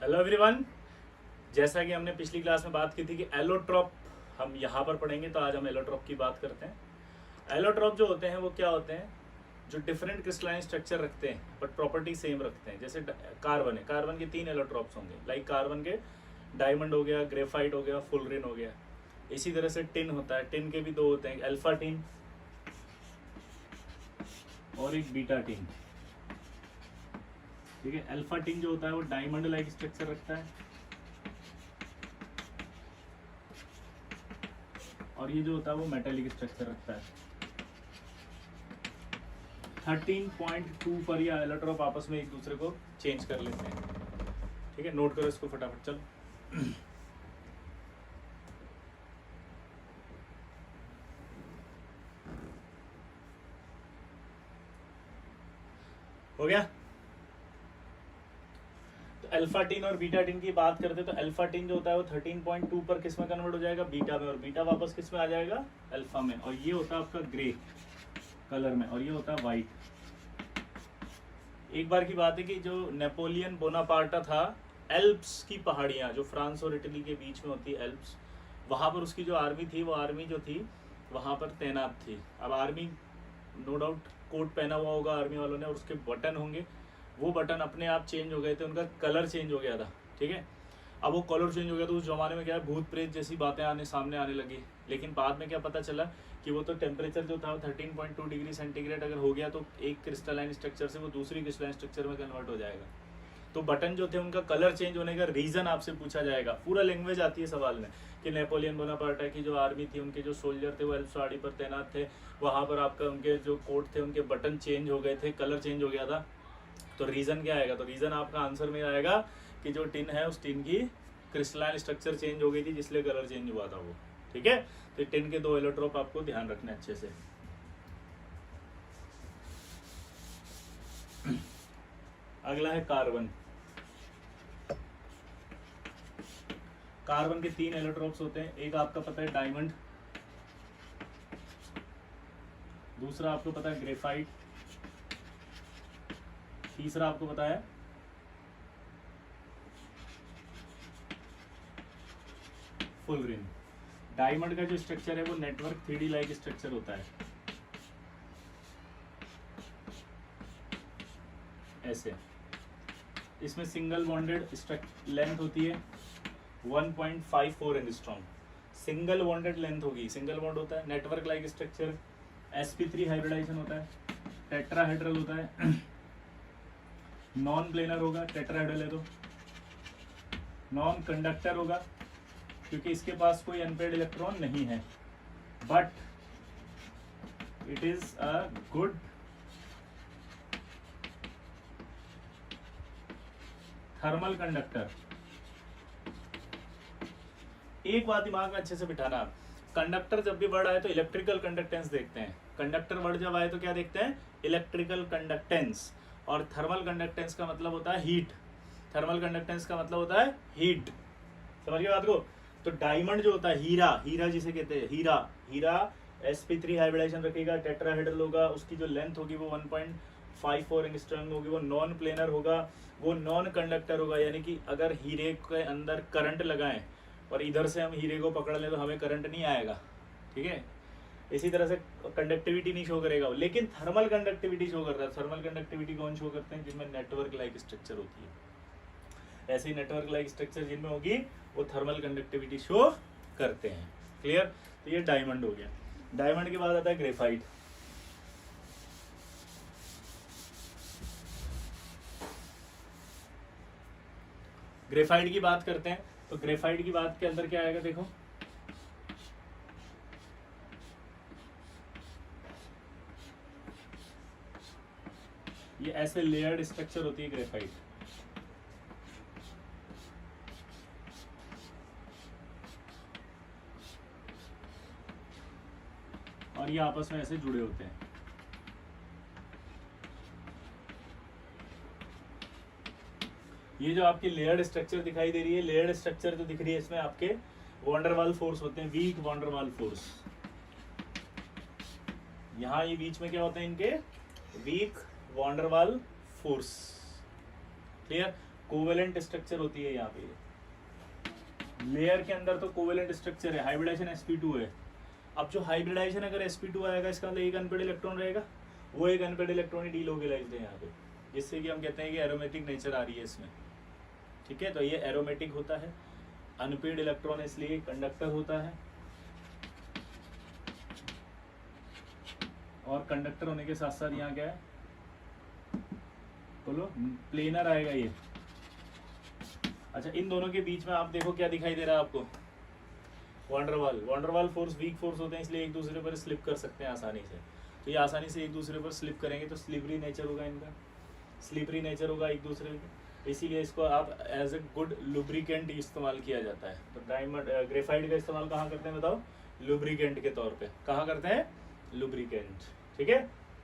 Hello everyone. जैसा कि हमने पिछली क्लास में बात की थी कि एलोट्रॉप हम यहाँ पर पढ़ेंगे, तो आज हम एलोट्रॉप की बात करते हैं। एलोट्रॉप जो होते हैं वो क्या होते हैं, जो डिफरेंट क्रिस्टलाइन स्ट्रक्चर रखते हैं बट प्रॉपर्टी सेम रखते हैं। जैसे कार्बन है, कार्बन के 3 एलोट्रॉप्स होंगे, लाइक कार्बन के डायमंड हो गया, ग्रेफाइट हो गया, फुलरिन हो गया। इसी तरह से टिन होता है, टिन के भी 2 होते हैं, अल्फा टिन और एक बीटा टिन। ठीक है, अल्फा टिन जो होता है वो डायमंड लाइक स्ट्रक्चर रखता है, और ये जो होता है वो मेटालिक स्ट्रक्चर रखता है। 13.2 पर ये एलोट्रॉप आपस में एक दूसरे को चेंज कर लेते हैं। ठीक है, नोट करो इसको फटाफट। चलो हो गया। तो अल्फा टिन और बीटा टिन की बात करते हैं तो अल्फा टिन जो होता है वो 13.2 पर किस में कन्वर्ट हो जाएगा, बीटा में, और बीटा वापस किस में आ जाएगा, अल्फा में। और ये होता है आपका ग्रे कलर में, और ये होता है वाइट। एक बार की बात है कि जो नेपोलियन बोनापार्टा था, एल्प्स की पहाड़ियाँ जो फ्रांस और इटली के बीच में होती है, एल्प्स, वहाँ पर उसकी जो आर्मी थी, वो आर्मी जो थी वहाँ पर तैनात थी। अब आर्मी नो डाउट कोट पहना हुआ होगा आर्मी वालों ने, और उसके बटन होंगे, वो बटन अपने आप चेंज हो गए थे, उनका कलर चेंज हो गया था। ठीक है, अब वो कलर चेंज हो गया तो उस जमाने में क्या है, भूत प्रेत जैसी बातें सामने आने लगी। लेकिन बाद में क्या पता चला कि वो तो टेम्परेचर जो था 13.2 डिग्री सेंटीग्रेड अगर हो गया तो एक क्रिस्टलाइन स्ट्रक्चर से वो दूसरी क्रिस्टलाइन स्ट्रक्चर में कन्वर्ट हो जाएगा। तो बटन जो थे उनका कलर चेंज होने का रीजन आपसे पूछा जाएगा। पूरा लैंग्वेज आती है सवाल में कि नेपोलियन बोनापार्टा की जो आर्मी थी, उनके जो सोल्जर थे वो एल्प्स पहाड़ी पर तैनात थे, वहाँ पर आपका उनके जो कोट थे उनके बटन चेंज हो गए थे, कलर चेंज हो गया था। तो रीजन क्या आएगा, तो रीजन आपका आंसर में आएगा कि जो टिन है उस टिन की क्रिस्टलाइन स्ट्रक्चर चेंज हो गई थी, जिसलिए कलर चेंज हुआ था वो। ठीक है, तो टिन के 2 एलोट्रोप आपको ध्यान रखना अच्छे से। अगला है कार्बन। कार्बन के 3 एलोट्रोप्स होते हैं। एक आपका पता है डायमंड, दूसरा आपको पता है ग्रेफाइट, तीसरा आपको पता है फुलरिन। डायमंड का जो स्ट्रक्चर है वो नेटवर्क 3D लाइक स्ट्रक्चर होता है, ऐसे। इसमें सिंगल बॉन्डेड लेंथ होती है 1.54 एंगस्ट्रॉम, सिंगल बॉन्डेड लेंथ होगी। सिंगल बॉन्ड होता है, network like structure, sp3 hybridisation होता है, टेट्राहेड्रल होता है, नॉन प्लेनर होगा, टेट्राहेड्रल है तो नॉन कंडक्टर होगा क्योंकि इसके पास कोई अनपेड इलेक्ट्रॉन नहीं है, but it is a good thermal conductor. एक बात दिमाग में अच्छे से बिठाना, कंडक्टर जब भी वर्ड आए तो इलेक्ट्रिकल कंडक्टेंस देखते हैं, कंडक्टर वर्ड जब आए तो क्या देखते हैं, इलेक्ट्रिकल कंडक्टेंस। और थर्मल कंडक्टेंस का मतलब होता है हीट, थर्मल कंडक्टेंस का मतलब होता है हीट। समझ गए बात को। तो डायमंड जो होता है, हीरा, हीरा जिसे कहते हैं, हीरा, हीरा sp3 हाइब्रिडाइजेशन रखेगा, टेट्राहेड्रल होगा, उसकी जो लेंथ होगी वो 1.54 एंगस्ट्रॉम होगी, वो नॉन प्लेनर होगा, वो नॉन कंडक्टर होगा। यानी कि अगर हीरे के अंदर करंट लगाएं और इधर से हम हीरे को पकड़ लें तो हमें करंट नहीं आएगा। ठीक है, इसी तरह से कंडक्टिविटी नहीं शो करेगा, लेकिन थर्मल कंडक्टिविटी शो करता है। थर्मल कंडक्टिविटी कौन शो करते हैं, जिनमें नेटवर्क लाइक स्ट्रक्चर होती है। ऐसे ही नेटवर्क लाइक स्ट्रक्चर जिनमें होगी वो थर्मल कंडक्टिविटी शो करते हैं। क्लियर। तो ये डायमंड हो गया। डायमंड के बाद आता है ग्रेफाइट। ग्रेफाइट की बात करते हैं तो ग्रेफाइट की बात के अंदर क्या आएगा, देखो ये ऐसे लेयर्ड स्ट्रक्चर होती है ग्रेफाइट। और ये आपस में ऐसे जुड़े होते हैं। ये जो आपकी लेयर्ड स्ट्रक्चर दिखाई दे रही है, लेयर्ड स्ट्रक्चर जो दिख रही है इसमें आपके वॉन्डरवाल फोर्स होते हैं, वीक वॉन्डरवाल फोर्स। यहाँ ये बीच में क्या होते हैं इनके, weak van der Waal force. Clear. Covalent structure होती है यहाँ पे। लेयर के अंदर तो कोवेलेंट स्ट्रक्चर है, हाइब्रिडाइजेशन sp2 है। अब जो हाइब्रिडाइजेशन अगर sp2 आएगा, इसका मतलब एक अनपेड इलेक्ट्रॉन रहेगा, वो एक अनपेड इलेक्ट्रॉन ही डीलोकेलाइज्ड है यहाँ पे, जिससे कि हम कहते हैं कि एरोमेटिक नेचर आ रही है इसमें। ठीक है, तो ये एरोमेटिक होता है, अनपेड इलेक्ट्रॉन इसलिए कंडक्टर होता है, और कंडक्टर होने के साथ साथ यहाँ क्या है, बोलो, प्लेनर आएगा ये। अच्छा, इन दोनों के बीच में आप देखो क्या दिखाई दे रहा है आपको, van der Waals. Van der Waals force weak force होते हैं, इसलिए एक दूसरे पर स्लिप कर सकते हैं आसानी से। तो ये आसानी से एक दूसरे पर स्लिप करेंगे तो स्लिपरी नेचर होगा इनका, स्लिपरी नेचर होगा एक दूसरे का, इसीलिए इसको आप एज ए गुड लुब्रिकेंट इस्तेमाल किया जाता है। तो डायमंड ग्रेफाइट का इस्तेमाल कहाँ करते हैं बताओ, लुब्रिकेंट के तौर पे। कहाँ करते हैं, लुब्रिकेंट। ठीक है,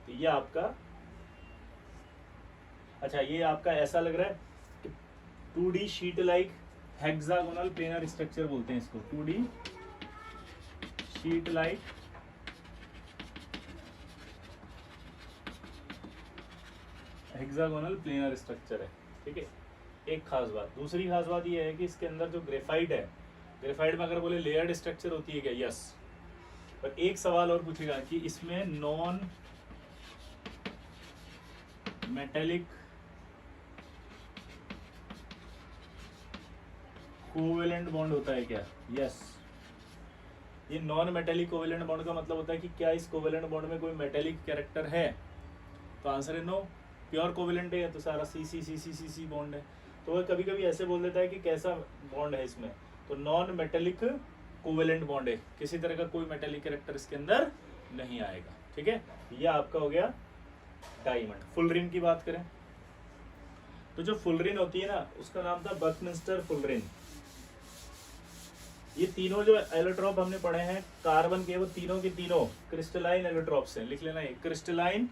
तो ये आपका, अच्छा ये आपका ऐसा लग रहा है 2D sheet like hexagonal planar structure बोलते हैं इसको, 2D sheet like hexagonal planar structure है। ठीक है, एक खास बात। दूसरी खास बात ये है कि इसके अंदर जो ग्रेफाइट है, ग्रेफाइट में अगर बोले लेयर्ड स्ट्रक्चर होती है क्या, यस। पर एक सवाल और पूछेगा कि इसमें नॉन मेटेलिक कोवेलेंट बॉन्ड होता है क्या, यस। ये नॉन मेटेलिक कोवेलेंट बॉन्ड का मतलब होता है कि क्या इस कोवेलेंट बॉन्ड में कोई मेटेलिक कैरेक्टर है, तो आंसर है नो। प्योर कोवेलेंट है तो सारा सी सी सी सी सी सी बॉन्ड है। तो वह कभी कभी ऐसे बोल देता है कि कैसा बॉन्ड है इसमें, तो नॉन मेटेलिक कोवेलेंट बॉन्ड है, किसी तरह का कोई मेटेलिक कैरेक्टर इसके अंदर नहीं आएगा। ठीक है, ये आपका हो गया डायमंड। फुलरिन की बात करें तो जो फुलरिन होती है ना, उसका नाम था बकमिंस्टर फुलरिन। ये तीनों जो एलोट्रॉप हमने पढ़े हैं कार्बन के, वो तीनों के तीनों क्रिस्टलाइन एलोट्रॉप्स हैं, लिख लेना ये क्रिस्टलाइन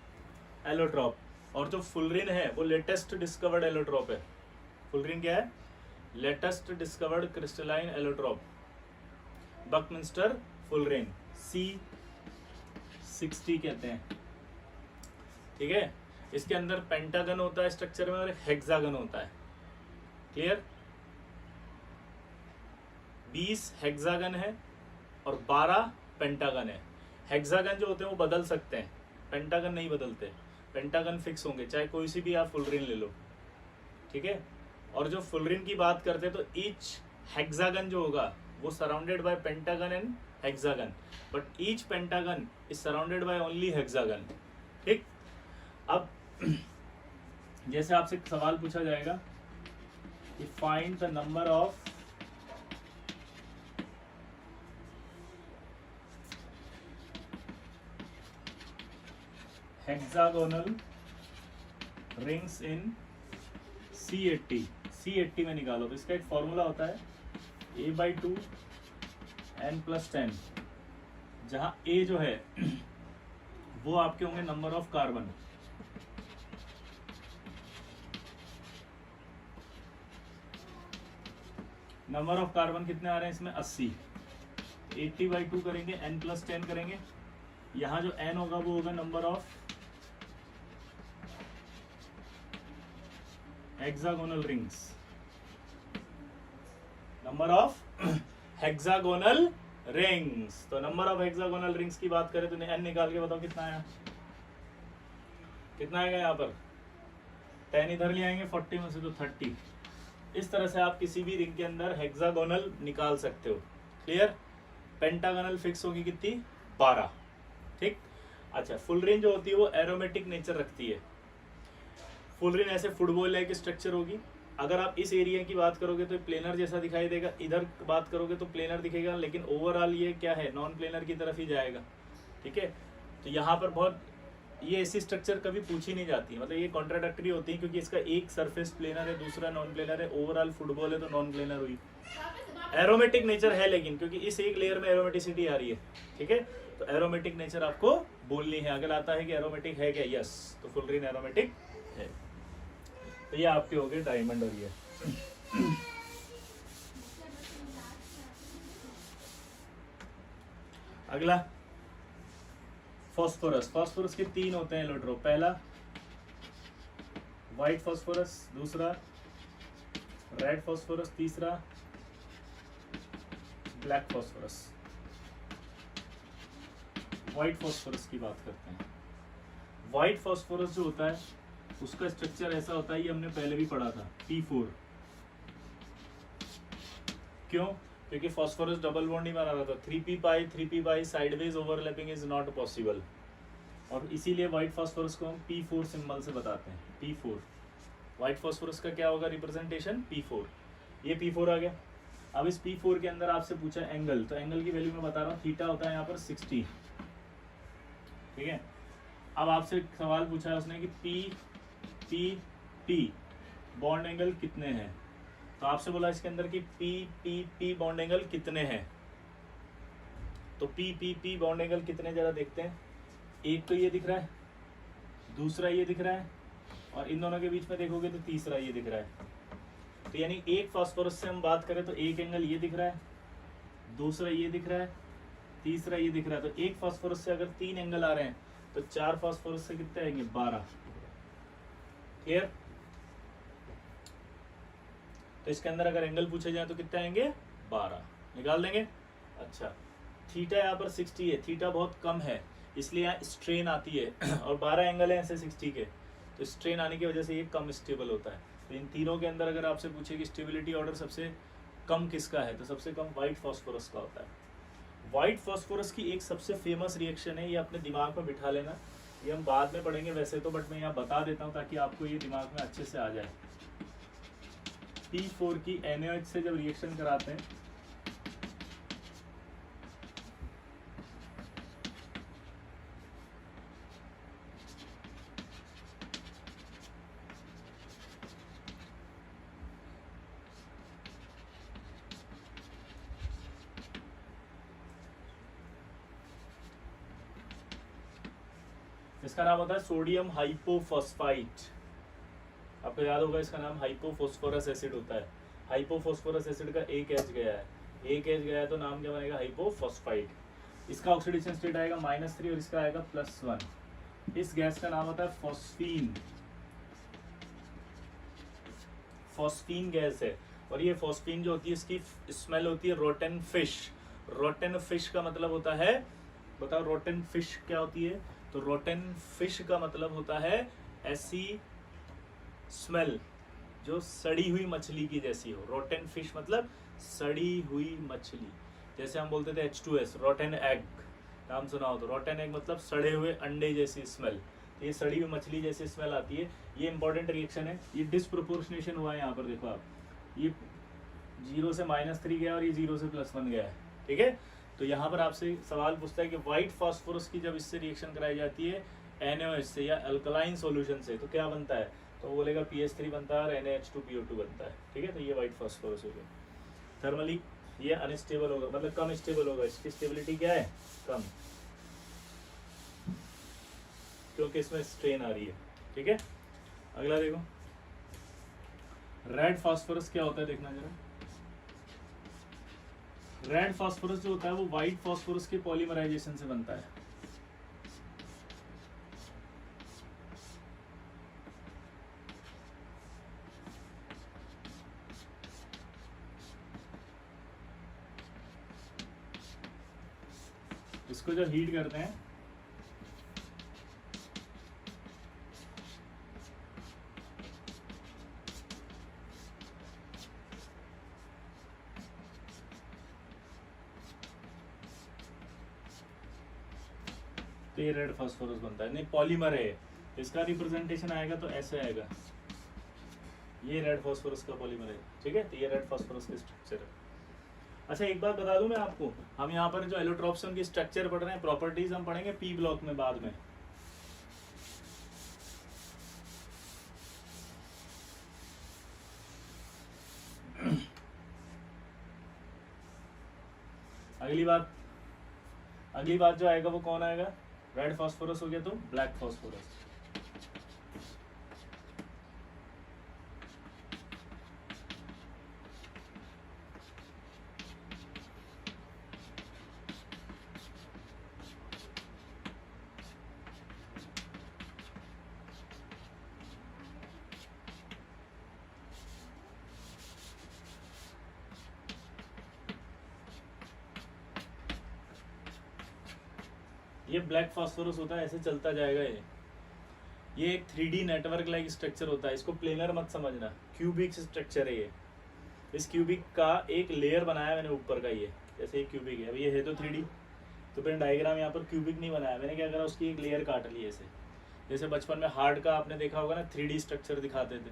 एलोट्रॉप। और जो फुलरिन है वो लेटेस्ट डिस्कवर्ड एलोट्रॉप है। फुलरिन क्या है, latest discovered crystalline allotrope, Buckminster fullerene, C60 कहते हैं। ठीक है, इसके अंदर पेंटागन होता है स्ट्रक्चर में और हेक्सागन होता है। क्लियर, 20 हेक्सागन है और 12 पेंटागन है। हेक्सागन जो होते हैं वो बदल सकते हैं, पेंटागन नहीं बदलते, पेंटागन फिक्स होंगे, चाहे कोई सी भी आप फुलरिन ले लो। ठीक है, और जो फुलरिन की बात करते हैं तो ईच हेक्सागन जो होगा वो surrounded by pentagon and hexagon, but each pentagon is surrounded by only hexagon. ठीक, अब जैसे आपसे सवाल पूछा जाएगा कि find the number of hexagonal rings in C80, C80 में निकालो। तो इसका एक फॉर्मूला होता है A/2 n+10, जहां A जो है वो आपके होंगे number of carbon, number of carbon कितने आ रहे हैं इसमें 80, 80/2 करेंगे, n+10 करेंगे, यहाँ जो n होगा वो होगा number of hexagonal rings, number of hexagonal rings. तो नंबर ऑफ हेक्सागोनल रिंग्स की बात करें तो n निकाल के बताओ कितना आया, कितना आएगा यहाँ पर, 10 इधर ले आएंगे 40 में से तो 30। इस तरह से आप किसी भी रिंग के अंदर हेक्सागोनल निकाल सकते हो। क्लियर, पेंटागोनल फिक्स होगी कितनी, 12। ठीक, अच्छा फुलरिन जो होती है वो एरोमेटिक नेचर रखती है। फुलरिन ऐसे फुटबॉल लाइक स्ट्रक्चर होगी। अगर आप इस एरिया की बात करोगे तो प्लेनर जैसा दिखाई देगा, इधर बात करोगे तो प्लेनर दिखेगा, लेकिन ओवरऑल ये क्या है, नॉन प्लेनर की तरफ ही जाएगा। ठीक है, तो यहाँ पर बहुत ये ऐसी स्ट्रक्चर कभी पूछी नहीं जाती, मतलब ये कॉन्ट्राडक्टरी होती है, क्योंकि इसका एक सरफेस प्लेनर है, दूसरा नॉन प्लेनर है, ओवरऑल फुटबॉल है तो नॉन प्लेनर हुई। एरोमेटिक नेचर है लेकिन, क्योंकि इस एक लेयर में एरोमेटिसिटी आ रही है। ठीक है, तो एरोमेटिक नेचर आपको बोलनी है। अगर आता है कि एरोमेटिक है क्या, यस, तो फुलरिन एरोमेटिक है। तो ये आपके हो गए डायमंड। और ये अगला फॉस्फोरस। फॉस्फोरस के 3 होते हैं एलोट्रोप, पहला व्हाइट फॉस्फोरस, दूसरा रेड फॉस्फोरस, तीसरा ब्लैक फॉस्फोरस। व्हाइट फॉस्फोरस की बात करते हैं। व्हाइट फॉस्फोरस जो होता है उसका स्ट्रक्चर ऐसा होता है, ये हमने पहले भी पढ़ा था, P4। क्यों? क्योंकि फॉस्फोरस डबल बॉन्ड नहीं बना रहा था, 3p pi sideways overlapping is not possible, और इसीलिए व्हाइट फॉस्फोरस को हम P4 सिंबल से बताते हैं, P4। व्हाइट फॉस्फोरस का क्या होगा रिप्रेजेंटेशन? P4। ये P4 आ गया। अब इस P4 के अंदर आपसे पूछा एंगल, तो एंगल की वैल्यू मैं बता रहा हूँ, थीटा होता है यहाँ पर 60, ठीक है। अब आपसे सवाल पूछा है उसने कि P बॉन्ड एंगल कितने हैं, तो आपसे बोला इसके अंदर कि P बॉन्ड एंगल कितने हैं, तो P बॉन्ड एंगल कितने जरा देखते हैं। एक तो ये दिख रहा है, दूसरा ये दिख रहा है, और इन दोनों के बीच में देखोगे तो तीसरा ये दिख रहा है। तो यानी एक फास्फोरस से हम बात करें तो एक एंगल ये दिख रहा है, दूसरा ये दिख रहा है, तीसरा ये दिख रहा है। तो एक फास्फोरस से अगर 3 एंगल आ रहे हैं तो 4 फास्फोरस से कितने आएंगे? 12। क्लियर? तो इसके अंदर अगर एंगल पूछे जाए तो कितने आएंगे? 12 निकाल देंगे। अच्छा, थीटा यहाँ पर 60 है, थीटा बहुत कम है इसलिए यहाँ स्ट्रेन आती है और 12 एंगल है ऐसे 60 के, तो स्ट्रेन आने की वजह से ये कम स्टेबल होता है। तो इन तीनों के अंदर अगर आपसे पूछे कि स्टेबिलिटी ऑर्डर सबसे कम किसका है, तो सबसे कम व्हाइट फॉस्फोरस का होता है। व्हाइट फॉस्फोरस की एक सबसे फेमस रिएक्शन है, ये अपने दिमाग में बिठा लेना, ये हम बाद में पढ़ेंगे वैसे तो, बट मैं यहाँ बता देता हूँ ताकि आपको ये दिमाग में अच्छे से आ जाए। P4 की NaOH से जब रिएक्शन कराते हैं इसका नाम होता है सोडियम हाइपोफॉस्फाइट। आपको याद होगा इसका नाम हाइपोफॉस्फोरस एसिड होता है। हाइपोफॉस्फोरस एसिड का एक एच गया है, एक एच गया है तो नाम क्या बनेगा? हाइपोफॉस्फाइट। इसका ऑक्सीडेशन स्टेट आएगा -3 और इसका आएगा +1। इस गैस का नाम होता है फॉस्फीन। फॉस्फीन गैस है, और ये फॉस्फीन जो होती है इसकी स्मेल होती है रोटन फिश। रोटन फिश का मतलब होता है, बताओ रोटन फिश क्या होती है? तो रोटन फिश का मतलब होता है ऐसी स्मेल जो सड़ी हुई मछली की जैसी हो। रोटन फिश मतलब सड़ी हुई मछली, जैसे हम बोलते थे H2S रोटन एग, नाम सुना हो तो। रोटन एग मतलब सड़े हुए अंडे जैसी स्मेल, ये सड़ी हुई मछली जैसी स्मेल आती है। ये इंपॉर्टेंट रिएक्शन है, ये डिसप्रोपोर्शनेशन हुआ है यहाँ पर देखो आप, ये 0 से -3 गया और ये 0 से +1 गया है, ठीक है। तो यहाँ पर आपसे सवाल पूछता है कि व्हाइट फास्फोरस की जब इससे रिएक्शन कराई जाती है NaOH से या अल्कलाइन सॉल्यूशन से, तो क्या बनता है? तो वो बोलेगा PH3 बनता है और NaH2PO2 बनता है, ठीक है। तो ये व्हाइट फास्फोरस हो गया। थर्मली ये अनस्टेबल होगा, मतलब कम स्टेबल होगा, इसकी स्टेबिलिटी क्या है? कम, क्योंकि इसमें स्ट्रेन आ रही है, ठीक है। अगला देखो, रेड फास्फोरस क्या होता है देखना जरा। रेड फास्फोरस जो होता है वो व्हाइट फास्फोरस के पॉलीमराइजेशन से बनता है। इसको जब हीट करते हैं तो ये रेड फास्फोरस बनता है। नहीं, पॉलीमर है, इसका रिप्रेजेंटेशन आएगा तो ऐसे आएगा, ये रेड फास्फोरस का पॉलीमर है, ठीक है। तो ये रेड फास्फोरस का स्ट्रक्चर है। अच्छा एक बात बता दूं मैं आपको, हम यहाँ पर जो एलोट्रॉप्स की स्ट्रक्चर पढ़ रहे हैं, प्रॉपर्टीज हम पढ़ेंगे P ब्लॉक में बाद में। अगली बात जो आएगा वो कौन आएगा? रेड फास्फोरस हो गया तो ब्लैक फास्फोरस। ये ब्लैक फास्फोरस होता है, ऐसे चलता जाएगा ये एक 3D नेटवर्क लाइक स्ट्रक्चर होता है। इसको प्लेनर मत समझना, क्यूबिक स्ट्रक्चर है ये। इस क्यूबिक का एक लेयर बनाया मैंने ऊपर का, ये जैसे एक क्यूबिक है, अब ये है तो 3D, तो फिर डायग्राम यहाँ पर क्यूबिक नहीं बनाया मैंने, क्या करा उसकी एक लेयर काट ली ऐसे। जैसे बचपन में हार्ट का आपने देखा होगा ना, 3D स्ट्रक्चर दिखाते थे,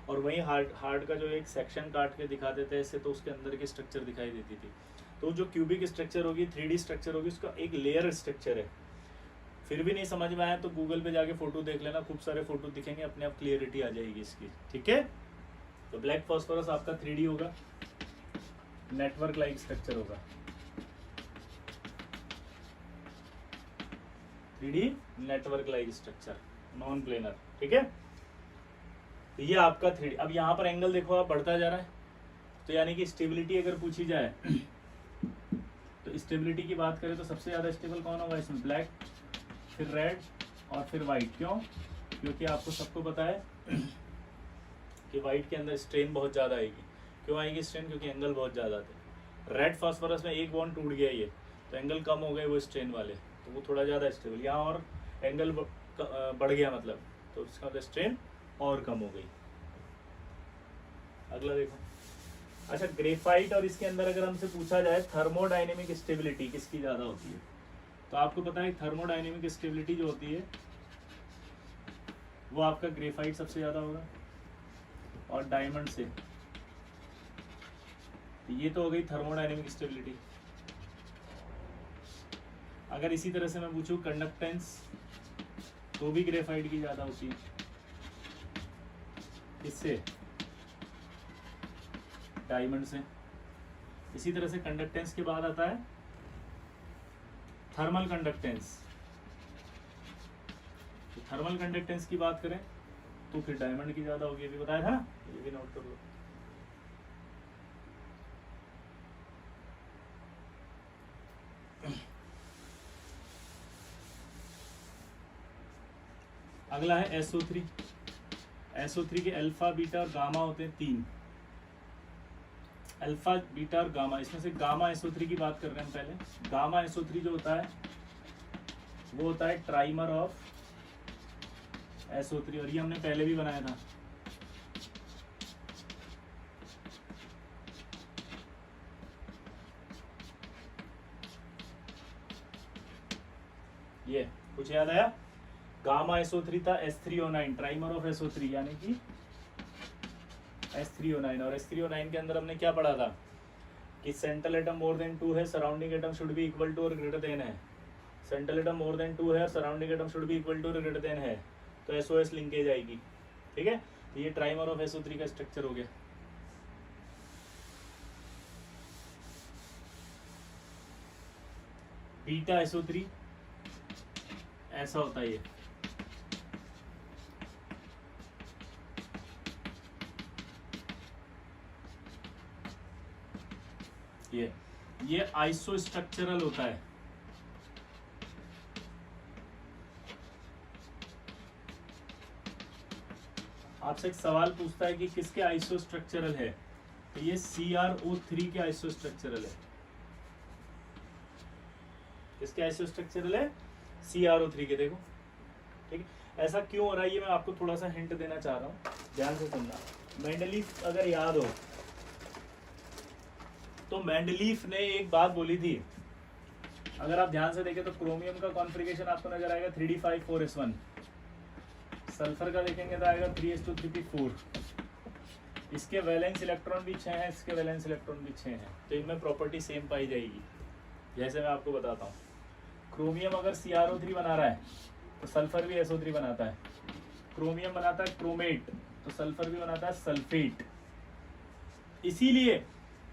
और वहीं हार्ट का जो एक सेक्शन काट के दिखाते थे ऐसे, तो उसके अंदर की स्ट्रक्चर दिखाई देती थी। तो जो क्यूबिक स्ट्रक्चर होगी, 3D स्ट्रक्चर होगी, उसका एक लेयर स्ट्रक्चर है। फिर भी नहीं समझ में आया तो गूगल पे जाके फोटो देख लेना, खूब सारे फोटो दिखेंगे, अपने आप क्लियरिटी आ जाएगी इसकी, ठीक है। तो ब्लैक फास्फोरस आपका 3D होगा, नेटवर्क लाइक स्ट्रक्चर होगा, 3D network like structure, non planar, ठीक है। तो ये आपका 3D। अब यहाँ पर एंगल देखो आप बढ़ता जा रहा है, तो यानी कि स्टेबिलिटी अगर पूछी जाए तो स्टेबिलिटी की बात करें तो सबसे ज़्यादा स्टेबल कौन होगा इसमें, ब्लैक, फिर रेड और फिर वाइट। क्यों? क्योंकि आपको सबको पता है कि वाइट के अंदर स्ट्रेन बहुत ज़्यादा आएगी। क्यों आएगी स्ट्रेन? क्योंकि एंगल बहुत ज़्यादा थे। रेड फास्फोरस में एक बॉन्ड टूट गया ये, तो एंगल कम हो गए वो स्ट्रेन वाले, तो वो थोड़ा ज़्यादा स्टेबल। यहाँ और एंगल बढ़ गया मतलब, तो इसका मतलब स्ट्रेन और कम हो गई। अगला देखो। अच्छा, ग्रेफाइट और इसके अंदर अगर हमसे पूछा जाए थर्मोडायनेमिक स्टेबिलिटी किसकी ज़्यादा होती है, तो आपको पता है थर्मोडायनेमिक स्टेबिलिटी जो होती है वो आपका ग्रेफाइट सबसे ज़्यादा होगा, और डायमंड से। ये तो हो गई थर्मोडायनेमिक स्टेबिलिटी। अगर इसी तरह से मैं पूछूं कंडक्टेंस, तो भी ग्रेफाइट की ज़्यादा होती है। किससे? डायमंड से। इसी तरह से कंडक्टेंस के बाद आता है थर्मल कंडक्टेंस। तो थर्मल कंडक्टेंस की बात करें तो फिर डायमंड की ज्यादा होगी, अभी बताया था, ये भी नोट कर लो। अगला है SO3। SO3 के अल्फा, बीटा और गामा होते हैं 3। अल्फा, बीटा और गामा, इसमें से गामा SO3 की बात कर रहे हैं पहले। गामा SO3 जो होता है वो होता है ट्राइमर ऑफ SO3, और ये हमने पहले भी बनाया था। ये कुछ याद आया? गामा SO3 था S3O9, ट्राइमर ऑफ SO3, यानी कि S3O9। और S3O9 के अंदर हमने क्या पढ़ा था कि सेंट्रल एटम मोर देन 2 है, surrounding atom should be equal to और ग्रेटर देन है। सेंट्रल एटम मोर देन 2 है और surrounding atom should be equal to और ग्रेटर देन है, तो SOS लिंकेज आएगी, ठीक है। तो ये ट्राइमर ऑफ SO3 का स्ट्रक्चर हो गया। बीटा SO3 ऐसा होता है ये आइसो स्ट्रक्चरल होता है। आपसे एक सवाल पूछता है कि किसके आइसो स्ट्रक्चरल है, तो ये CrO3 के आइसो स्ट्रक्चरल है। किसके आइसो स्ट्रक्चरल है? CrO3 के। देखो ठीक है, ऐसा क्यों हो रहा है ये मैं आपको थोड़ा सा हिंट देना चाह रहा हूँ, ध्यान से सुनना। मेंडलीफ अगर याद हो तो मेंडलीफ ने एक बात बोली थी, अगर आप ध्यान से देखें तो क्रोमियम का कॉन्फ़िगरेशन आपको नजर आएगा 3d5 4s1, सल्फर का देखेंगे तो आएगा 3s2 3p4। इसके वैलेंस इलेक्ट्रॉन भी 6 हैं, इसके वैलेंस इलेक्ट्रॉन भी 6 हैं, तो इनमें प्रॉपर्टी सेम पाई जाएगी। जैसे मैं आपको बताता हूँ, क्रोमियम अगर CrO3 बना रहा है तो सल्फर भी SO3 बनाता है। क्रोमियम बनाता है क्रोमेट, तो सल्फर भी बनाता है सल्फेट। इसीलिए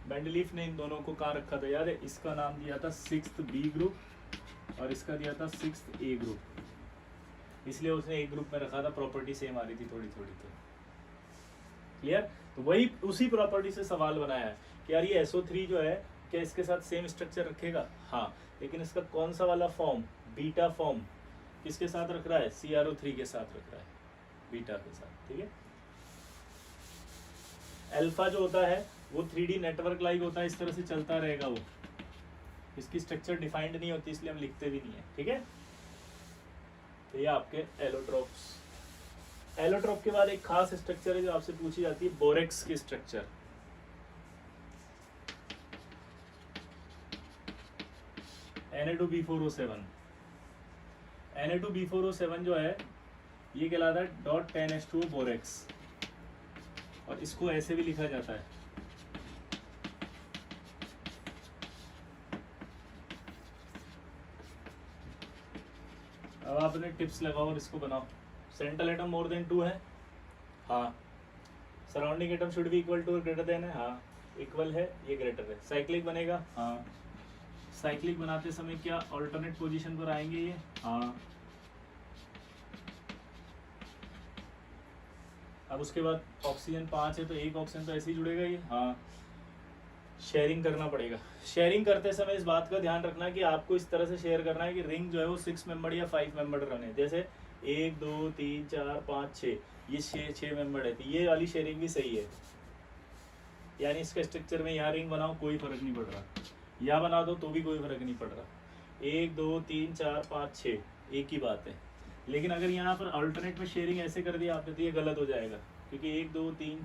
मेंडलीफ ने इन दोनों को कहाँ रखा था याद है? इसका नाम दिया था 6th B ग्रुप और इसका दिया था 6th A ग्रुप, इसलिए उसने एक ग्रुप में रखा था। प्रॉपर्टी सेम आ रही थी थोड़ी थोड़ी, तो क्लियर। तो वही उसी प्रॉपर्टी से सवाल बनाया है कि यार ये SO3 जो है क्या इसके साथ सेम स्ट्रक्चर रखेगा? हाँ, लेकिन इसका कौन सा वाला फॉर्म, बीटा फॉर्म, किसके साथ रख रहा है? CrO3 के साथ रख रहा है, बीटा के साथ, ठीक है। अल्फा जो होता है वो 3D नेटवर्क लाइक होता है, इस तरह से चलता रहेगा वो, इसकी स्ट्रक्चर डिफाइंड नहीं होती इसलिए हम लिखते भी नहीं है, ठीक है। तो ये आपके एलोट्रोप्स। एलोट्रोप के बाद एक खास स्ट्रक्चर है जो आपसे पूछी जाती है, बोरेक्स की स्ट्रक्चर। Na2B4O7। Na2B4O7 जो है ये कहलाता है .10H2O बोरेक्स, और इसको ऐसे भी लिखा जाता है। अब आपने टिप्स लगाओ और इसको बनाओ। सेंट्रल एटम मोर देन 2 है, हाँ। Surrounding atom should be equal to और ग्रेटर देन है, हाँ। इक्वल है, ये ग्रेटर है। साइक्लिक बनेगा, हाँ। साइक्लिक बनाते समय क्या ऑल्टरनेट पोजीशन पर आएंगे ये, हाँ। अब उसके बाद ऑक्सीजन 5 है तो एक ऑक्सीजन तो ऐसे ही जुड़ेगा ये, हाँ। शेयरिंग करना पड़ेगा। शेयरिंग करते समय इस बात का ध्यान रखना कि आपको इस तरह से शेयर करना है कि रिंग जो है वो 6 मेंबर या 5 मेंबर रने, जैसे 1 2 3 4 5 6, ये 6 मेंबर है, तो ये वाली शेयरिंग भी सही है। यानी इसका स्ट्रक्चर में यहाँ रिंग बनाओ कोई फर्क नहीं पड़ रहा, या बना दो तो भी कोई फर्क नहीं पड़ रहा। 1 2 3 4 5 6 एक ही बात है। लेकिन अगर यहाँ पर अल्टरनेट में शेयरिंग ऐसे कर दिया आपने तो ये गलत हो जाएगा, क्योंकि 1 2 3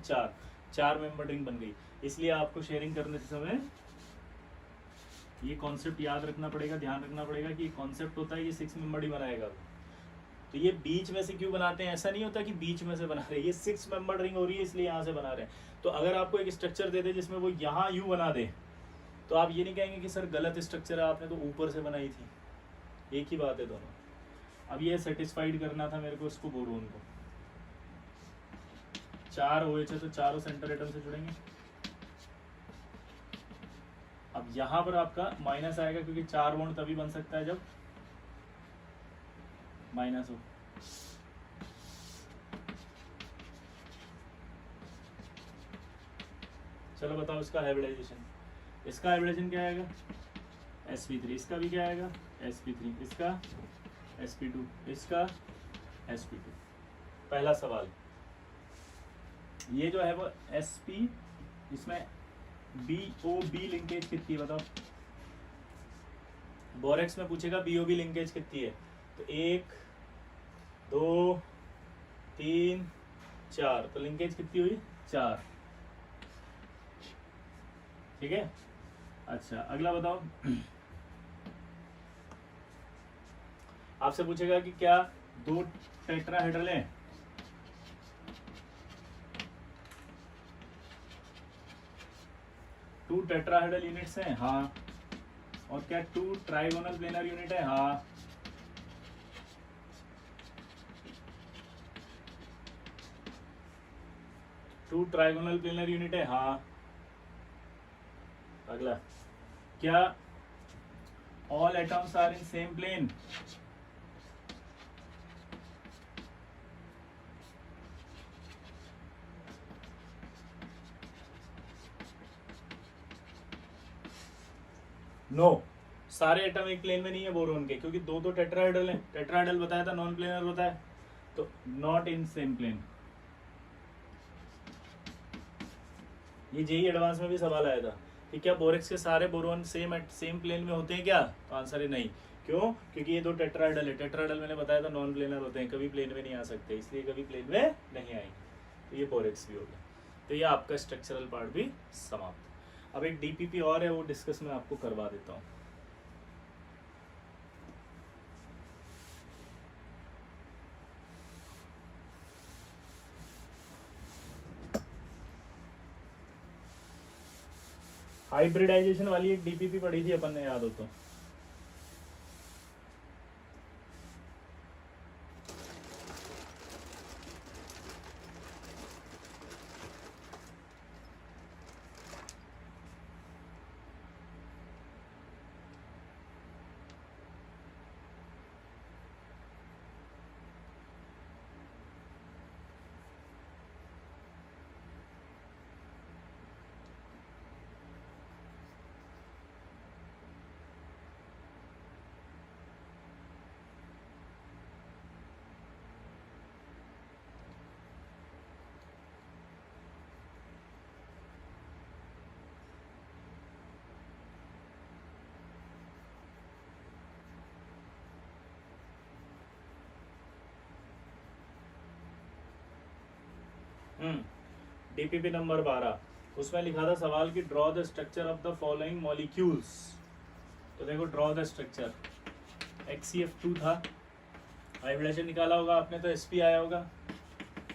4 मेंबर रिंग बन गई। इसलिए आपको शेयरिंग करने से समय ये कॉन्सेप्ट याद रखना पड़ेगा, ध्यान रखना पड़ेगा कि ये कॉन्सेप्ट होता है, ये 6 मेंबर ही बनाएगा। तो ये बीच में से क्यों बनाते हैं, ऐसा नहीं होता कि बीच में से बना रहे हैं, ये 6 मेंबर रिंग हो रही है इसलिए यहाँ से बना रहे हैं। तो अगर आपको एक स्ट्रक्चर दे दे जिसमें वो यहाँ यू बना दे, तो आप ये नहीं कहेंगे कि सर गलत स्ट्रक्चर है, आपने तो ऊपर से बनाई थी। एक ही बात है दोनों। अब ये सेटिस्फाइड करना था मेरे को इसको, बोरोन को। 4 OH है तो चारों सेंटर एटम से जुड़ेंगे। अब यहाँ पर आपका माइनस आएगा, क्योंकि 4 बॉन्ड तभी बन सकता है जब माइनस हो। चलो बताओ इसका हाइब्रिडाइजेशन। इसका हाइब्रिडाइजेशन क्या आएगा, sp3। इसका भी क्या आएगा, sp3। इसका sp2, इसका sp2। पहला सवाल ये जो है वो sp, इसमें BOB लिंकेज कितनी है बताओ। बोरेक्स में पूछेगा BOB लिंकेज कितनी है, तो 1 2 3 4, तो लिंकेज कितनी हुई, 4। ठीक है। अच्छा अगला बताओ, आपसे पूछेगा कि क्या 2 टेट्राहेड्रल हैं, टू टेट्राहेड्रल यूनिट्स हैं, हाँ। और क्या 2 ट्राइगोनल प्लेनर यूनिट है, हाँ। टू ट्राइगोनल प्लेनर यूनिट है, हाँ। अगला, क्या all atoms are in same plane, no. सारे एटम एक प्लेन में नहीं है बोरोन के, क्योंकि 2 टेट्राहेड्रल हैं। टेट्राहेड्रल बताया था नॉन प्लेनर होता है, तो नॉट इन सेम प्लेन। ये जेई एडवांस में भी सवाल आया था कि क्या बोरेक्स के सारे बोरोन सेम प्लेन में होते हैं क्या, तो आंसर है नहीं। क्यों, क्योंकि ये 2 टेट्राहेड्रल है। टेट्राहेड्रल मैंने बताया था नॉन प्लेनर होते हैं, कभी प्लेन में नहीं आ सकते, इसलिए कभी प्लेन में नहीं आएंगे। तो ये बोरेक्स भी हो गया। तो ये आपका स्ट्रक्चरल पार्ट भी समाप्त। अब एक डीपीपी और है, वो डिस्कस मैं आपको करवा देता हूँ। हाइब्रिडाइजेशन वाली एक डीपीपी पढ़ी थी अपन ने, याद हो तो। डीपीपी नंबर 12, उसमें लिखा था सवाल कि draw the structure of the following molecules. तो देखो ड्रॉ द स्ट्रक्चर, HCF2 था, हाइब्रिडेशन निकाला होगा आपने तो sp आया होगा,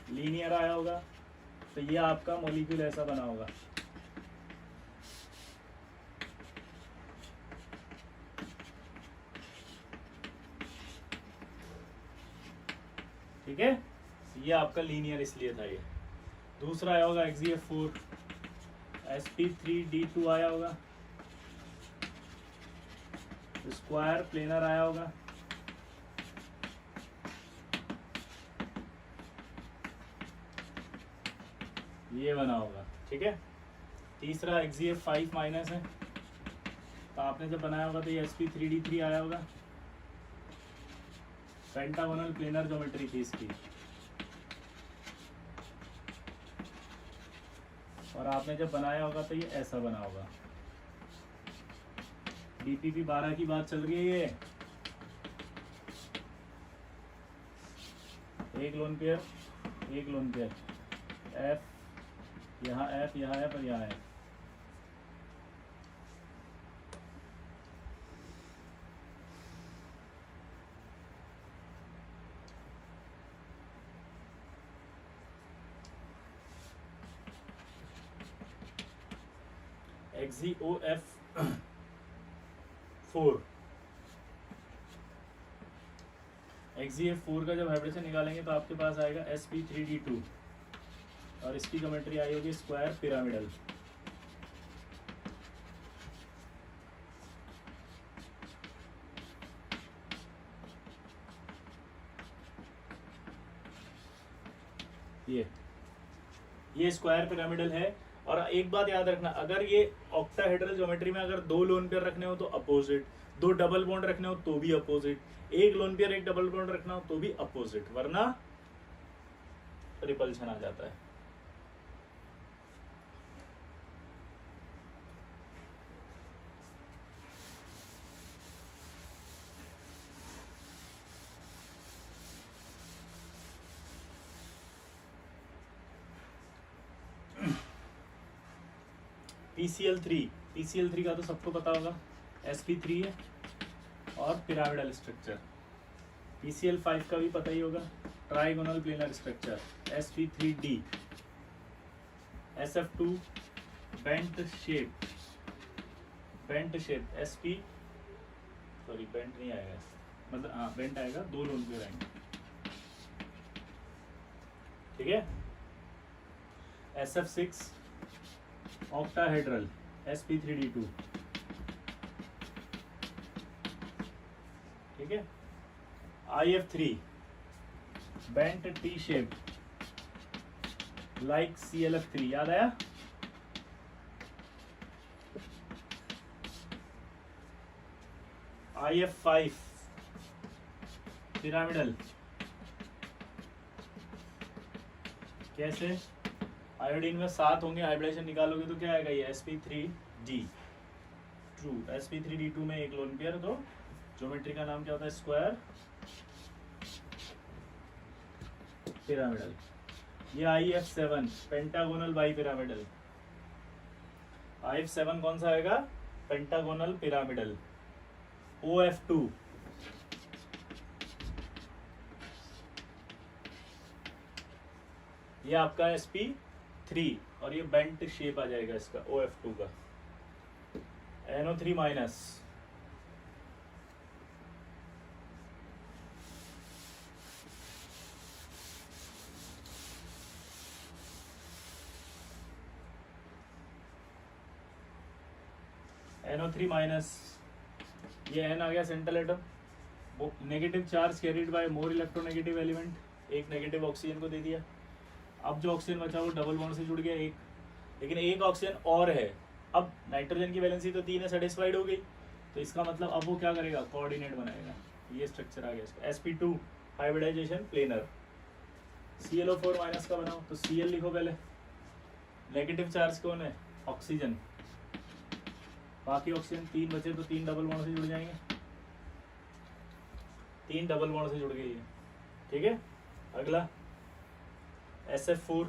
लीनियर आया होगा, तो ये आपका मॉलिक्यूल ऐसा बना होगा। ठीक है, ये आपका लीनियर इसलिए था ये। दूसरा आया होगा XeF4, sp3d2 आया होगा, स्क्वायर प्लेनर आया होगा, ये बना होगा। ठीक है, तीसरा XeF5 माइनस है, तो आपने जब बनाया होगा तो ये sp3d3 आया होगा, पेंटागोनल प्लेनर ज्योमेट्री थी इसकी। और आपने जब बनाया होगा तो ये ऐसा बना होगा। डीपीपी 12 की बात चल रही है, ये एक लोन पेयर, एक लोन पेयर, F यहाँ F यहाँ F और यहाँ F। XeF4 का जब हाइब्रिडेशन निकालेंगे तो आपके पास आएगा sp3d2 और इसकी ज्योमेट्री आई होगी स्क्वायर पिरामिडल। ये स्क्वायर पिरामिडल है। और एक बात याद रखना, अगर ये ऑक्टाहेड्रल ज्योमेट्री में अगर 2 लोन पेयर रखने हो तो अपोजिट, 2 डबल बॉन्ड रखने हो तो भी opposite, 1 lone pair 1 double bond रखना हो तो भी अपोजिट, वरना रिपल्शन आ जाता है। PCl3 का तो सबको पता होगा, sp3 है और पिरामिडल स्ट्रक्चर। PCl5 का भी पता ही होगा, trigonal planar structure, sp3d। SF2 bent shape, bent नहीं आएगा, मतलब हाँ बेंट आएगा, 2 लोन पे आएंगे। ठीक है, SF6 ऑक्टाहेड्रल, sp3d2। ठीक है, IF3 bent T shape like CLF3, याद आया। IF5 पिरामिडल, कैसे, आयोडीन में 7 होंगे, हाइब्रिडेशन निकालोगे तो क्या आएगा, ये sp3d ट्रू, sp3d2 में 1 लोन पेयर, तो ज्योमेट्री का नाम क्या होता है, स्क्वायर पिरामिडल। ये IF7 pentagonal bi pyramidal, IF7 कौन सा आएगा, पेंटागोनल पिरामिडल। OF2 ये आपका sp3 और ये बेंट शेप आ जाएगा इसका OF2 का। NO3 माइनस, NO3 माइनस, ये N आ गया central atom, negative charge carried by more electronegative element, एक नेगेटिव ऑक्सीजन को दे दिया। अब जो ऑक्सीजन बचा वो डबल बॉन्ड से जुड़ गया एक, लेकिन एक ऑक्सीजन और है। अब नाइट्रोजन की वैलेंसी तो 3 है, सेटिस्फाइड हो गई, तो इसका मतलब अब वो क्या करेगा, कोऑर्डिनेट बनाएगा। ये स्ट्रक्चर आ गया इसका, sp2 hybridisation planar. ClO4 minus का बनाओ तो Cl लिखो पहले, नेगेटिव चार्ज कौन है, ऑक्सीजन, बाकी ऑक्सीजन 3 बचे तो 3 डबल बॉन्ड से जुड़ जाएंगे, 3 डबल बॉन्ड से जुड़ गई है। ठीक है, अगला SF4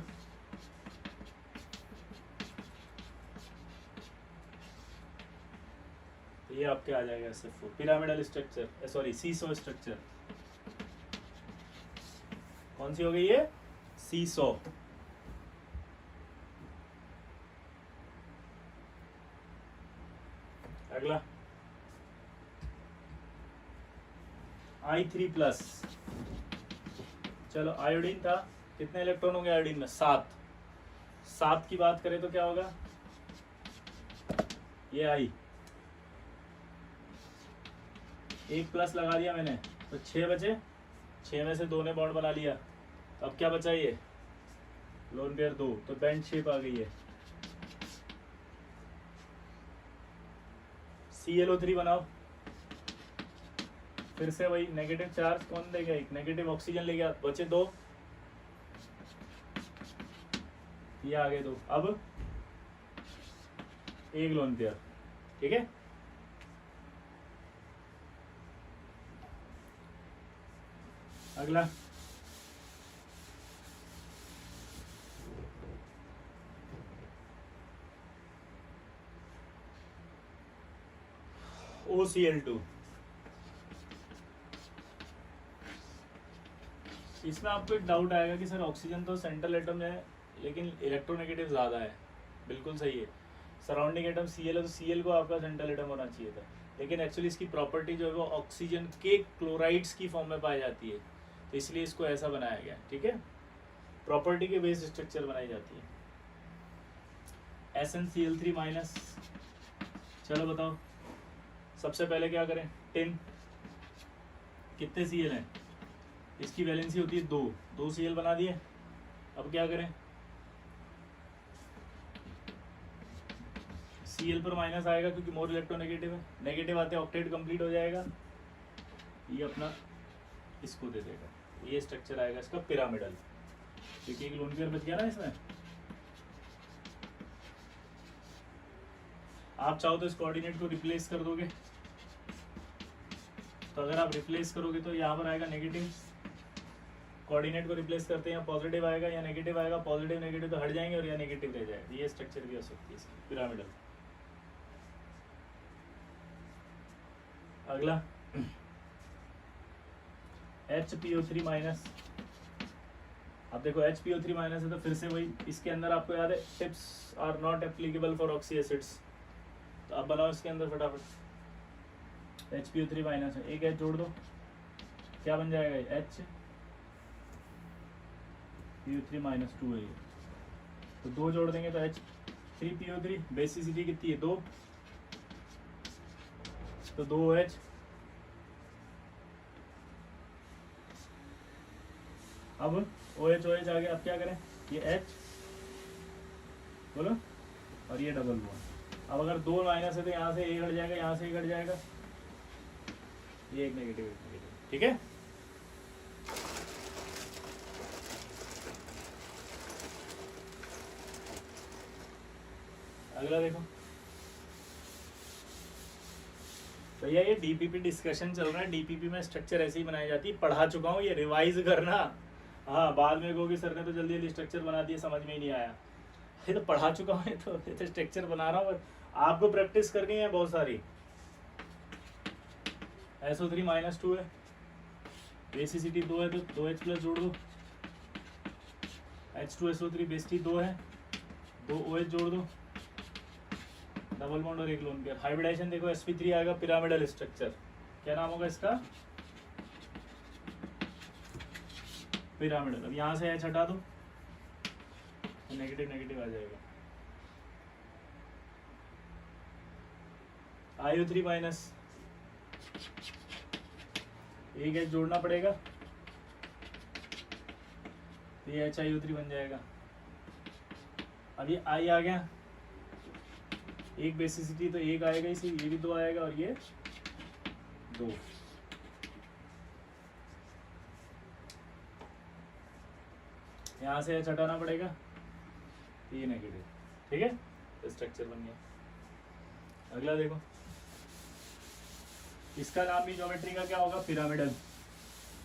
ये आपके आ जाएगा SF4 पिरामिडल स्ट्रक्चर, सॉरी सीसो स्ट्रक्चर। कौन सी हो गई ये? सीसो। अगला I3+। चलो आयोडीन था, कितने इलेक्ट्रॉन होंगे आयोडीन में? 7। 7 की बात करें तो क्या होगा? ये आई, एक प्लस लगा दिया मैंने तो 6 बचे, 6 में से 2 ने बॉन्ड बना लिया, तो अब क्या बचा? ये लोन पेयर 2, तो बेंड शेप आ गई है। ClO3 बनाओ, फिर से वही नेगेटिव चार्ज कौन देगा? एक नेगेटिव ऑक्सीजन ले गया, बचे 2, ये आगे 2, अब एक लोन पेयर, ठीक है। अगला OCl2। इसमें आपको एक डाउट आएगा कि सर ऑक्सीजन तो सेंट्रल एटम है लेकिन इलेक्ट्रोनेगेटिव ज़्यादा है। बिल्कुल सही है, सराउंडिंग एटम Cl है तो Cl को आपका सेंट्रल एटम होना चाहिए था, लेकिन एक्चुअली इसकी प्रॉपर्टी जो है वो ऑक्सीजन के क्लोराइड्स की फॉर्म में पाई जाती है, तो इसलिए इसको ऐसा बनाया गया, ठीक है। प्रॉपर्टी के बेस्ड स्ट्रक्चर बनाई जाती है। SnCl3-। चलो बताओ, सबसे पहले क्या करें? 10, कितने Cl हैं? इसकी वैलेंसी होती है 2, 2 Cl बना दिए। अब क्या करें? Cl पर माइनस आएगा क्योंकि मोर इलेक्ट्रोनेगेटिव है, नेगेटिव आते ऑक्टेट कंप्लीट हो जाएगा, ये अपना इसको दे देगा, ये स्ट्रक्चर आएगा इसका पिरामिडल, क्योंकि एक लोन पेयर बच गया ना इसमें। आप चाहो तो इस कोऑर्डिनेट को रिप्लेस कर दोगे, तो अगर आप रिप्लेस करोगे तो यहाँ पर आएगा नेगेटिव, कोऑर्डिनेट को रिप्लेस करते हैं, पॉजिटिव आएगा या नेगेटिव आएगा, पॉजिटिव नेगेटिव तो हट जाएंगे और या नेगेटिव रह जाएगा, ये स्ट्रक्चर भी हो सकती है पिरामिडल। अगला HPO3-। अब देखो HPO3- है तो फिर से वही, इसके अंदर आपको याद है tips are not applicable for oxy acids, तो अब बनाओ इसके अंदर फटाफट। HPO3- है, एक H जोड़ दो, क्या बन जाएगा? HPO3-2 है ये, तो 2 जोड़ देंगे तो H3PO3, बेसिसिटी कितनी है? 2, तो 2H, अब OH OH आ गया। अब क्या करें? ये H बोलो और ये डबल बॉन्ड। अब अगर 2 माइनस है तो यहाँ से एक हट जाएगा, यहाँ से एक हट जाएगा, ये एक नेगेटिव, एक नेगेटिव, ठीक है। अगला देखो भैया, ये डीपीपी डिस्कशन चल रहा है, डीपीपी में स्ट्रक्चर ऐसे ही बनाई जाती है, पढ़ा चुका हूँ, ये रिवाइज करना। हाँ, बाद में कहोगे सर ने तो जल्दी जल्दी स्ट्रक्चर बना दिया, समझ में ही नहीं आया। ये तो पढ़ा चुका हूँ, तो स्ट्रक्चर बना रहा हूँ, आपको प्रैक्टिस करनी है बहुत सारी। SO3-2 है, बेसिसिटी 2 है तो 2H प्लस जोड़ दो, H2SO3 बेसिसिटी 2 है, 2 OH जोड़ दो, डबल बॉन्ड और एक लोन पेयर। हाइब्रिडाइजेशन देखो sp3 आएगा, पिरामिडल स्ट्रक्चर, क्या नाम होगा इसका? पिरामिडल। अब यहाँ से H हटा दो तो नेगेटिव नेगेटिव आ जाएगा। IO3-, एक H जोड़ना पड़ेगा तो ये HiO3 बन जाएगा। अब ये I आ गया, एक बेसिसिटी तो एक आएगा, इसी ये भी 2 आएगा और ये 2। यहाँ से H हटाना पड़ेगा, ये नेगेटिव, ठीक है, तो स्ट्रक्चर बन गया। अगला देखो, इसका नाम भी ज्योमेट्री का क्या होगा? पिरामिडल,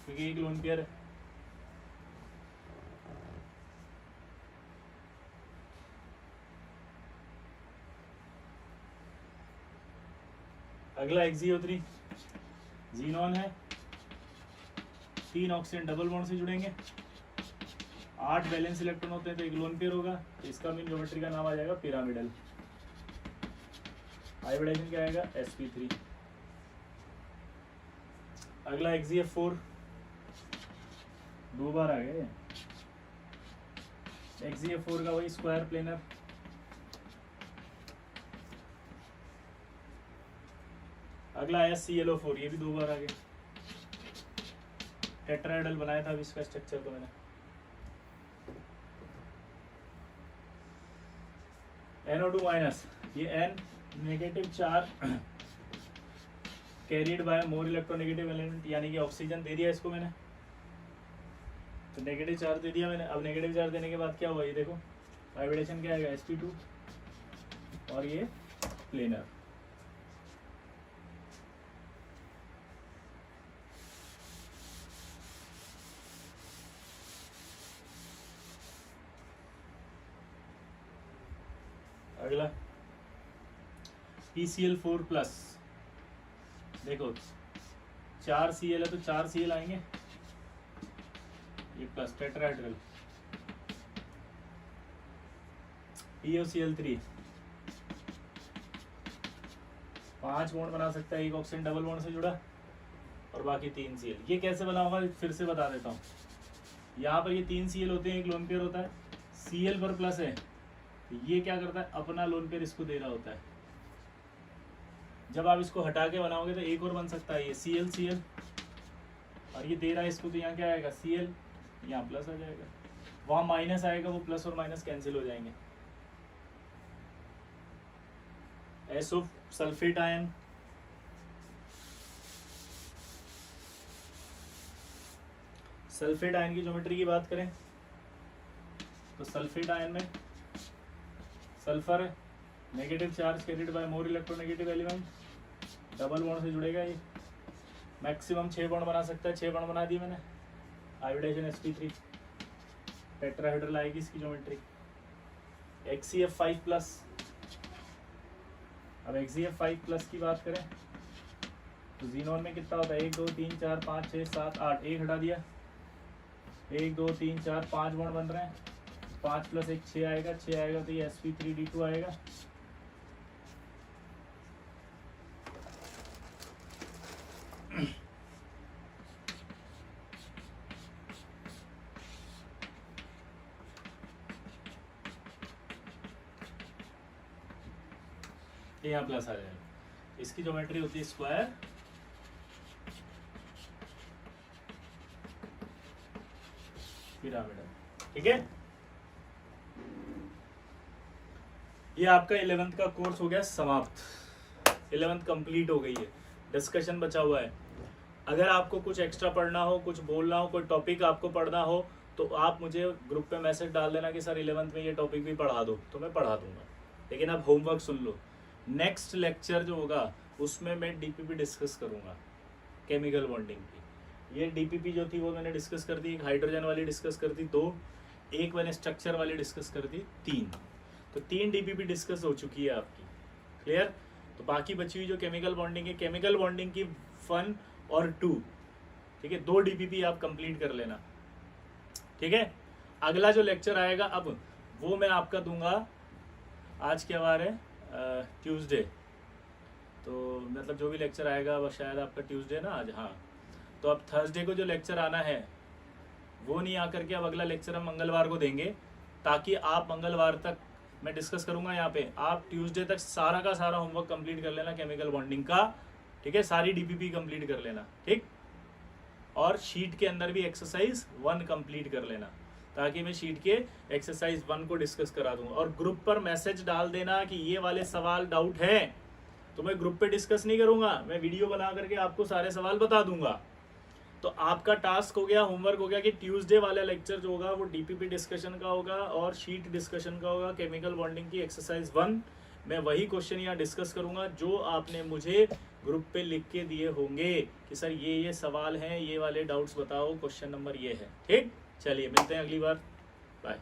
क्योंकि एक लोन पेयर है। अगला XeO3 जीनॉन है, 3 ऑक्सीजन डबल बॉन्ड से जुड़ेंगे, 8 वैलेंस इलेक्ट्रॉन होते हैं तो एक लोन पेयर होगा, तो इसका मीन ज्योमेट्री का नाम आ जाएगा पिरामिडल। हाइब्रिडाइजेशन क्या आएगा sp3। अगला XeF4 दो बार आ गए। XeF4 का वही स्क्वायर प्लेनर, अगला आया ClO4, ये भी दो बार आ गए। टेट्राहेड्रल बनाया था अभी इसका स्ट्रक्चर तो मैंने। NO2 माइनस, ये N negative charge carried by more electronegative element, यानी कि ऑक्सीजन दे दिया इसको मैंने, तो नेगेटिव चार्ज दे दिया मैंने। अब नेगेटिव चार्ज देने के बाद क्या हुआ ये देखो, हाइब्रिडेशन क्या आएगा sp2 और ये प्लेनर। अगला PCl4 प्लस, देखो 4 Cl है तो 4 Cl आएंगे, ये प्लस टेट्राहेड्रल। POCl3 5 बॉन्ड बना सकता है, एक ऑक्सीजन डबल बॉन्ड से जुड़ा और बाकी 3 Cl। ये कैसे बना होगा फिर से बता देता हूँ। यहाँ पर ये 3 Cl होते हैं, एक लोन पेयर होता है, Cl पर प्लस है, ये क्या करता है अपना लोन पेयर इसको दे रहा होता है। जब आप इसको हटा के बनाओगे तो एक और बन सकता है, ये Cl और ये दे रहा है इसको, तो यहाँ क्या आएगा Cl, यहाँ प्लस आ जाएगा, वहाँ माइनस आएगा, वो प्लस और माइनस कैंसिल हो जाएंगे। SO sulphate ion, sulphate ion की ज्योमेट्री की बात करें तो सल्फेट आयन में सल्फर है, negative charge carried by more electronegative element, double bond से जुड़ेगा, ये मैक्सिमम 6 बॉन्ड बना सकता है, 6 बॉन्ड बना दिए मैंने। हाइब्रिडाइजेशन sp3, टेट्राहेड्रल आएगी इसकी ज्योमेट्री। XeF5 प्लस, अब XeF5 प्लस की बात करें तो जीनोन में कितना होता है 1 2 3 4 5 6 7 8, एक हटा दिया, 1 2 3 4 5 बॉन्ड बन रहे हैं, 5 प्लस 1 6 आएगा, 6 आएगा तो ये sp3d2 आएगा। ये यहाँ प्लस आ जाएगा। इसकी ज्योमेट्री होती है स्क्वायर पिरामिडल, ठीक है। ये आपका 11th का कोर्स हो गया समाप्त, 11th कंप्लीट हो गई है, डिस्कशन बचा हुआ है। अगर आपको कुछ एक्स्ट्रा पढ़ना हो, कुछ बोलना हो, कोई टॉपिक आपको पढ़ना हो तो आप मुझे ग्रुप पे मैसेज डाल देना कि सर 11th में ये टॉपिक भी पढ़ा दो, तो मैं पढ़ा दूंगा। लेकिन आप होमवर्क सुन लो, नेक्स्ट लेक्चर जो होगा उसमें मैं डीपीपी डिस्कस करूंगा, केमिकल बॉन्डिंग की। ये डीपीपी जो थी वो मैंने डिस्कस कर दी, एक हाइड्रोजन वाली डिस्कस कर दी 2, एक मैंने स्ट्रक्चर वाली डिस्कस कर दी 3, तो 3 डीपीपी डिस्कस हो चुकी है आपकी, क्लियर। तो बाकी बची हुई जो केमिकल बॉन्डिंग है, केमिकल बॉन्डिंग की 1 और 2, ठीक है, 2 डीपीपी आप कंप्लीट कर लेना, ठीक है। अगला जो लेक्चर आएगा अब वो मैं आपका दूंगा, आज क्या वार है ट्यूसडे, तो मतलब जो भी लेक्चर आएगा वो शायद आपका ट्यूसडे ना आज, हाँ। तो अब थर्सडे को जो लेक्चर आना है वो नहीं आकर के अब अगला लेक्चर हम मंगलवार को देंगे, ताकि आप मंगलवार तक मैं डिस्कस करूंगा यहाँ पे, आप ट्यूसडे तक सारा का सारा होमवर्क कंप्लीट कर लेना केमिकल बॉन्डिंग का, ठीक है, सारी डीपीपी कंप्लीट कर लेना, ठीक। और शीट के अंदर भी एक्सरसाइज 1 कंप्लीट कर लेना, ताकि मैं शीट के एक्सरसाइज 1 को डिस्कस करा दूंगा। और ग्रुप पर मैसेज डाल देना कि ये वाले सवाल डाउट है, तो मैं ग्रुप पे डिस्कस नहीं करूंगा, मैं वीडियो बना करके आपको सारे सवाल बता दूंगा। तो आपका टास्क हो गया, होमवर्क हो गया कि ट्यूसडे वाला लेक्चर जो होगा वो डीपीपी डिस्कशन का होगा और शीट डिस्कशन का होगा, केमिकल बॉन्डिंग की एक्सरसाइज 1। मैं वही क्वेश्चन यहाँ डिस्कस करूंगा जो आपने मुझे ग्रुप पे लिख के दिए होंगे कि सर ये सवाल हैं, ये वाले डाउट्स बताओ, क्वेश्चन नंबर ये है, ठीक। चलिए मिलते हैं अगली बार, बाय।